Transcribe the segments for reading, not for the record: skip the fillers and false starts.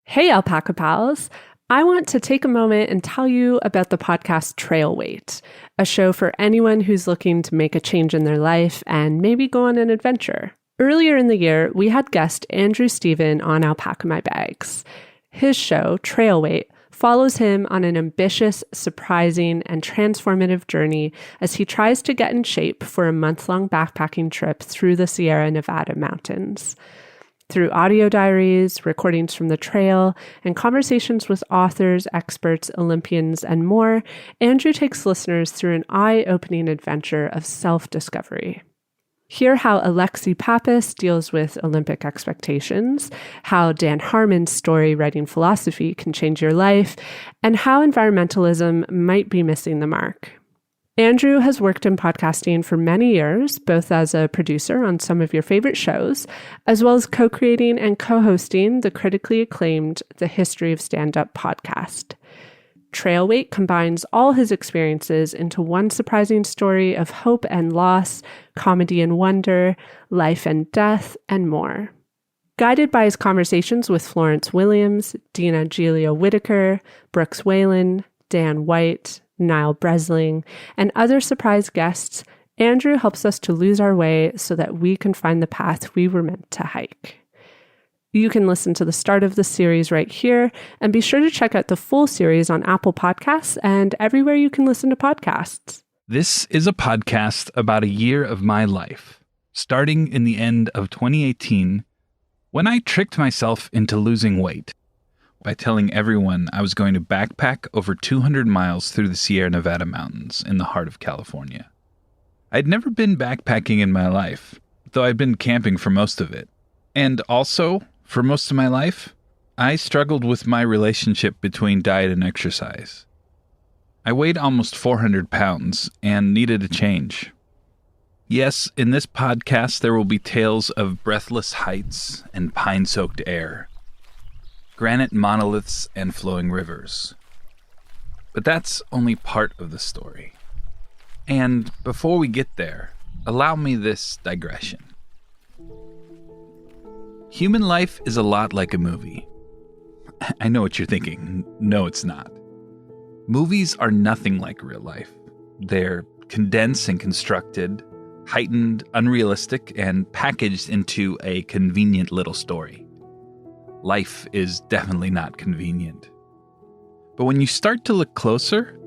Hey, Alpaca Pals. I want to take a moment and tell you about the podcast Trail Wait, a show for anyone who's looking to make a change in their life and maybe go on an adventure. Earlier in the year, we had guest Andrew Stephen on Alpaca My Bags. His show, Trail Wait, follows him on an ambitious, surprising, and transformative journey as he tries to get in shape for a month-long backpacking trip through the Sierra Nevada mountains. Through audio diaries, recordings from the trail, and conversations with authors, experts, Olympians, and more, Andrew takes listeners through an eye-opening adventure of self-discovery. Hear how Alexi Pappas deals with Olympic expectations, how Dan Harmon's story writing philosophy can change your life, and how environmentalism might be missing the mark. Andrew has worked in podcasting for many years, both as a producer on some of your favorite shows, as well as co-creating and co-hosting the critically acclaimed The History of Stand-Up podcast. Trail Wait combines all his experiences into one surprising story of hope and loss, comedy and wonder, life and death, and more. Guided by his conversations with Florence Williams, Dina Giulio Whitaker, Brooks Whalen, Dan White, Niall Bresling, and other surprise guests, Andrew helps us to lose our way so that we can find the path we were meant to hike. You can listen to the start of the series right here, and be sure to check out the full series on Apple Podcasts and everywhere you can listen to podcasts. This is a podcast about a year of my life, starting in the end of 2018, when I tricked myself into losing weight by telling everyone I was going to backpack over 200 miles through the Sierra Nevada mountains in the heart of California. I'd never been backpacking in my life, though I'd been camping for most of it. And also, for most of my life, I struggled with my relationship between diet and exercise. I weighed almost 400 pounds and needed a change. Yes, in this podcast there will be tales of breathless heights and pine-soaked air, granite monoliths and flowing rivers. But that's only part of the story. And before we get there, allow me this digression. Human life is a lot like a movie. I know what you're thinking. No, it's not. Movies are nothing like real life. They're condensed and constructed, heightened, unrealistic, and packaged into a convenient little story. Life is definitely not convenient. But when you start to look closer,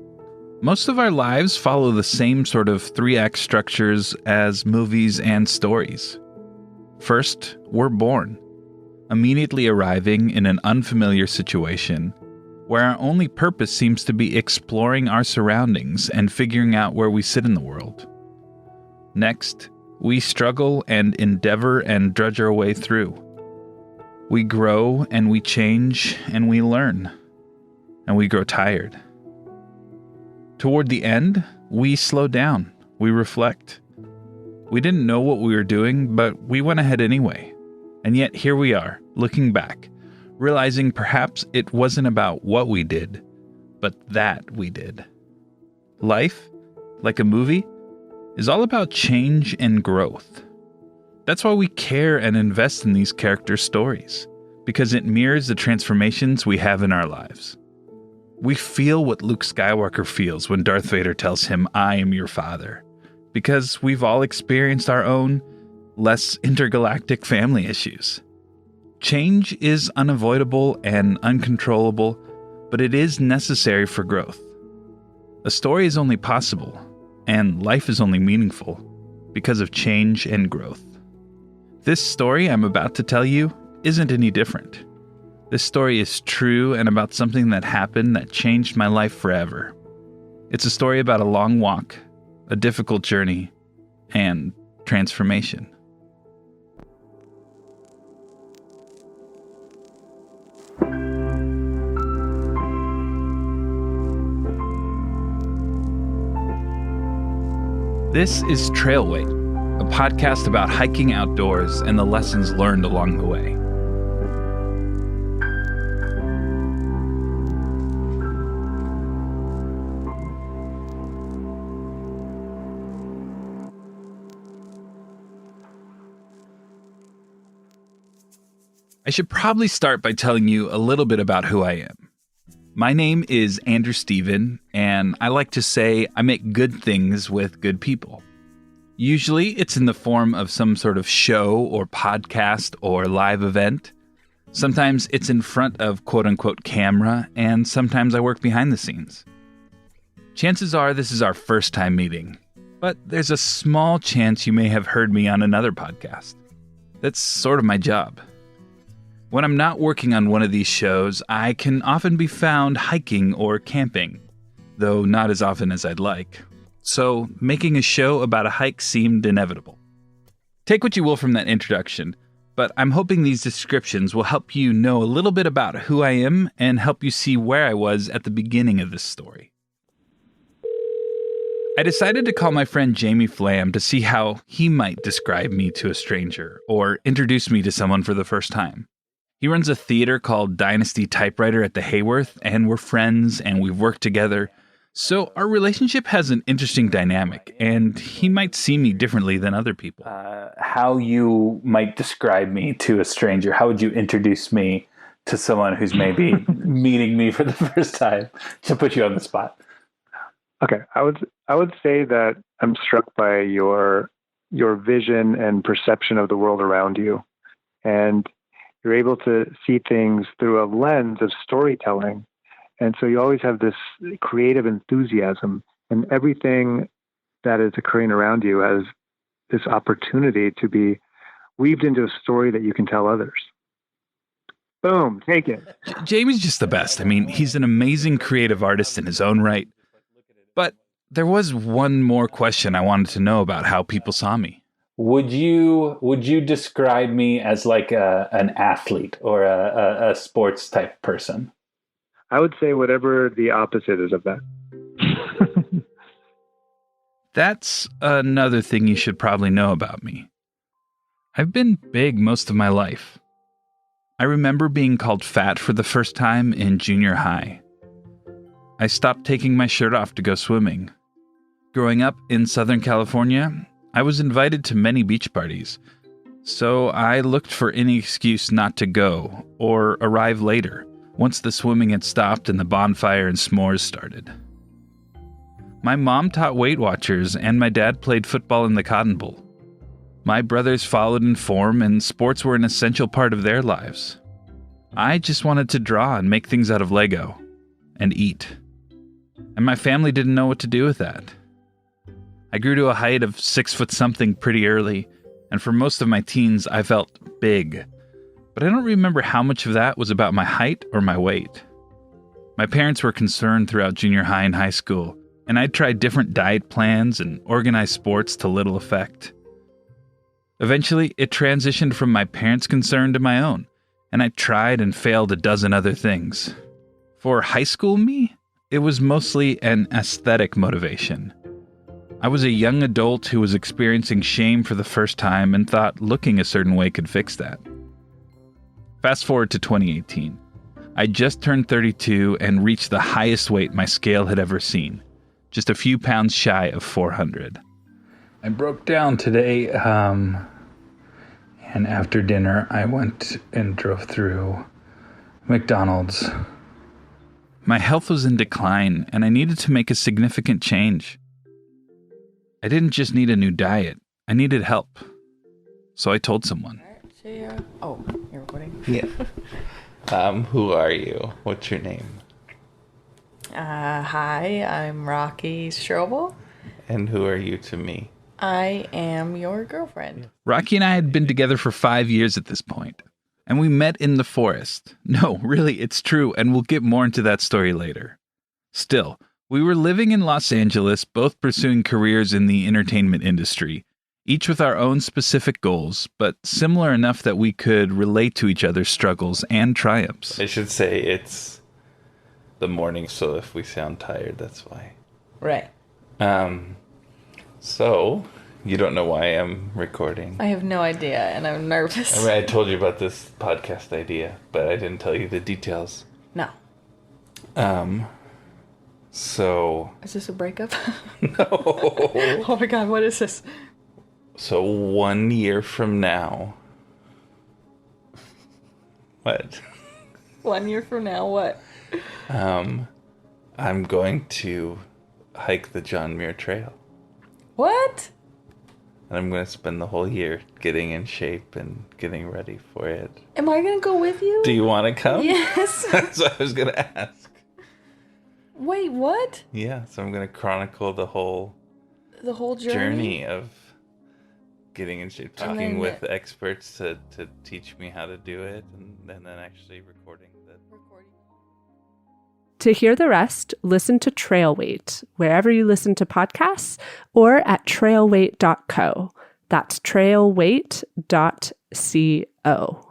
most of our lives follow the same sort of three-act structures as movies and stories. First, we're born, immediately arriving in an unfamiliar situation where our only purpose seems to be exploring our surroundings and figuring out where we sit in the world. Next, we struggle and endeavor and drudge our way through. We grow and we change and we learn, and we grow tired. Toward the end, we slow down, we reflect. We didn't know what we were doing, but we went ahead anyway. And yet here we are, looking back, realizing perhaps it wasn't about what we did, but that we did. Life, like a movie, is all about change and growth. That's why we care and invest in these character stories, because it mirrors the transformations we have in our lives. We feel what Luke Skywalker feels when Darth Vader tells him, "I am your father," because we've all experienced our own, less intergalactic family issues. Change is unavoidable and uncontrollable, but it is necessary for growth. A story is only possible, and life is only meaningful, because of change and growth. This story I'm about to tell you isn't any different. This story is true and about something that happened that changed my life forever. It's a story about a long walk, a difficult journey, and transformation. This is Trail Wait, a podcast about hiking outdoors and the lessons learned along the way. I should probably start by telling you a little bit about who I am. My name is Andrew Stephen, and I like to say I make good things with good people. Usually it's in the form of some sort of show or podcast or live event. Sometimes it's in front of quote-unquote camera, and sometimes I work behind the scenes. Chances are this is our first time meeting, but there's a small chance you may have heard me on another podcast. That's sort of my job. When I'm not working on one of these shows, I can often be found hiking or camping, though not as often as I'd like. So making a show about a hike seemed inevitable. Take what you will from that introduction, but I'm hoping these descriptions will help you know a little bit about who I am and help you see where I was at the beginning of this story. I decided to call my friend Jamie Flam to see how he might describe me to a stranger or introduce me to someone for the first time. He runs a theater called Dynasty Typewriter at the Hayworth, and we're friends and we've worked together. So our relationship has an interesting dynamic, and he might see me differently than other people. How you might describe me to a stranger? How would you introduce me to someone who's maybe meeting me for the first time? To put you on the spot. Okay, I would say that I'm struck by your vision and perception of the world around you, and you're able to see things through a lens of storytelling. And so you always have this creative enthusiasm, and everything that is occurring around you has this opportunity to be weaved into a story that you can tell others. Boom, take it. Jamie's just the best. I mean, he's an amazing creative artist in his own right. But there was one more question I wanted to know about how people saw me. Would you describe me as like an athlete or a sports type person? I would say whatever the opposite is of that. That's another thing you should probably know about me. I've been big most of my life. I remember being called fat for the first time in junior high. I stopped taking my shirt off to go swimming. Growing up in Southern California, I was invited to many beach parties, so I looked for any excuse not to go or arrive later once the swimming had stopped and the bonfire and s'mores started. My mom taught Weight Watchers and my dad played football in the Cotton Bowl. My brothers followed in form and sports were an essential part of their lives. I just wanted to draw and make things out of Lego and eat. And my family didn't know what to do with that. I grew to a height of 6 foot something pretty early, and for most of my teens, I felt big. But I don't remember how much of that was about my height or my weight. My parents were concerned throughout junior high and high school, and I'd tried different diet plans and organized sports to little effect. Eventually, it transitioned from my parents' concern to my own, and I tried and failed a dozen other things. For high school me, it was mostly an aesthetic motivation. I was a young adult who was experiencing shame for the first time and thought looking a certain way could fix that. Fast forward to 2018. I just turned 32 and reached the highest weight my scale had ever seen, just a few pounds shy of 400. I broke down today, and after dinner I went and drove through McDonald's. My health was in decline, and I needed to make a significant change. I didn't just need a new diet. I needed help. So I told someone. Oh, you're recording? Yeah. Who are you? What's your name? Hi, I'm Rocky Strobel. And who are you to me? I am your girlfriend. Rocky and I had been together for 5 years at this point, and we met in the forest. No, really, it's true, and we'll get more into that story later. Still, we were living in Los Angeles, both pursuing careers in the entertainment industry, each with our own specific goals, but similar enough that we could relate to each other's struggles and triumphs. I should say it's the morning, so if we sound tired, that's why. Right. So, you don't know why I'm recording? I have no idea, and I'm nervous. I mean, I told you about this podcast idea, but I didn't tell you the details. No. So... Is this a breakup? No. Oh my god, what is this? So 1 year from now, What? 1 year from now, what? I'm going to hike the John Muir Trail. What? And I'm going to spend the whole year getting in shape and getting ready for it. Am I going to go with you? Do you want to come? Yes. That's what I was going to ask. Wait, what? Yeah, so I'm going to chronicle the whole journey of getting in shape, And talking then- with experts to teach me how to do it, and then actually recording the... To hear the rest, listen to Trail Weight wherever you listen to podcasts or at trailweight.co. That's trailweight.co.